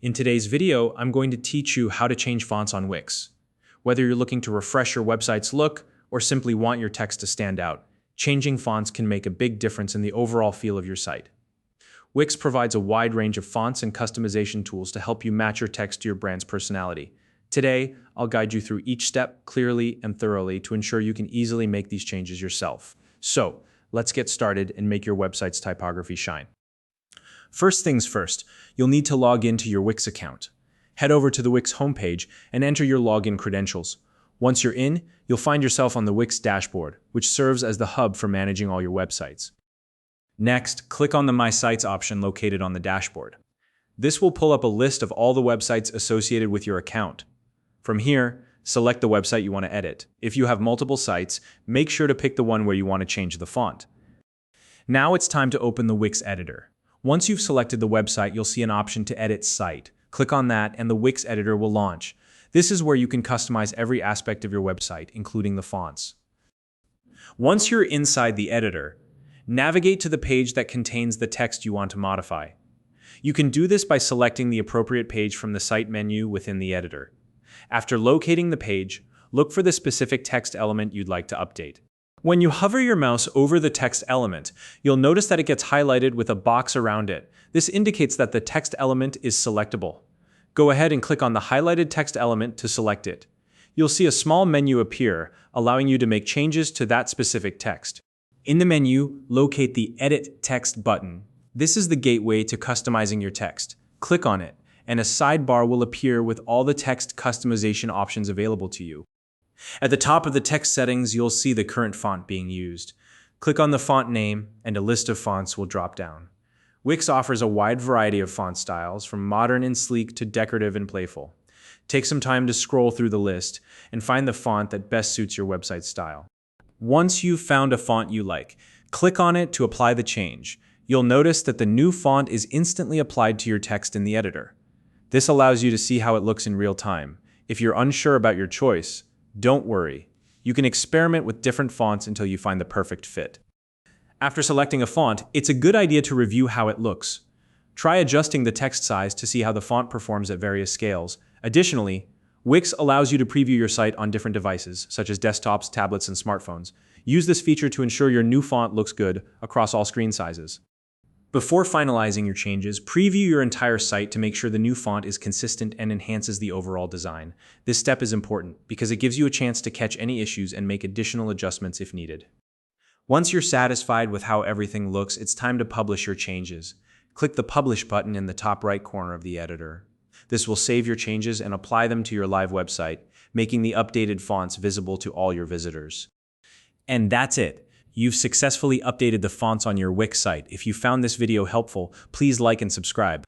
In today's video, I'm going to teach you how to change fonts on Wix. Whether you're looking to refresh your website's look or simply want your text to stand out, changing fonts can make a big difference in the overall feel of your site. Wix provides a wide range of fonts and customization tools to help you match your text to your brand's personality. Today, I'll guide you through each step clearly and thoroughly to ensure you can easily make these changes yourself. So, let's get started and make your website's typography shine. First things first, you'll need to log into your Wix account. Head over to the Wix homepage and enter your login credentials. Once you're in, you'll find yourself on the Wix dashboard, which serves as the hub for managing all your websites. Next, click on the My Sites option located on the dashboard. This will pull up a list of all the websites associated with your account. From here, select the website you want to edit. If you have multiple sites, make sure to pick the one where you want to change the font. Now it's time to open the Wix Editor. Once you've selected the website, you'll see an option to edit site. Click on that and the Wix Editor will launch. This is where you can customize every aspect of your website, including the fonts. Once you're inside the editor, navigate to the page that contains the text you want to modify. You can do this by selecting the appropriate page from the site menu within the editor. After locating the page, look for the specific text element you'd like to update. When you hover your mouse over the text element, you'll notice that it gets highlighted with a box around it. This indicates that the text element is selectable. Go ahead and click on the highlighted text element to select it. You'll see a small menu appear, allowing you to make changes to that specific text. In the menu, locate the Edit Text button. This is the gateway to customizing your text. Click on it, and a sidebar will appear with all the text customization options available to you. At the top of the text settings, you'll see the current font being used. Click on the font name, and a list of fonts will drop down. Wix offers a wide variety of font styles, from modern and sleek to decorative and playful. Take some time to scroll through the list and find the font that best suits your website style. Once you've found a font you like, click on it to apply the change. You'll notice that the new font is instantly applied to your text in the editor. This allows you to see how it looks in real time. If you're unsure about your choice, don't worry. You can experiment with different fonts until you find the perfect fit. After selecting a font, it's a good idea to review how it looks. Try adjusting the text size to see how the font performs at various scales. Additionally, Wix allows you to preview your site on different devices, such as desktops, tablets, and smartphones. Use this feature to ensure your new font looks good across all screen sizes. Before finalizing your changes, preview your entire site to make sure the new font is consistent and enhances the overall design. This step is important because it gives you a chance to catch any issues and make additional adjustments if needed. Once you're satisfied with how everything looks, it's time to publish your changes. Click the Publish button in the top right corner of the editor. This will save your changes and apply them to your live website, making the updated fonts visible to all your visitors. And that's it. You've successfully updated the fonts on your Wix site. If you found this video helpful, please like and subscribe.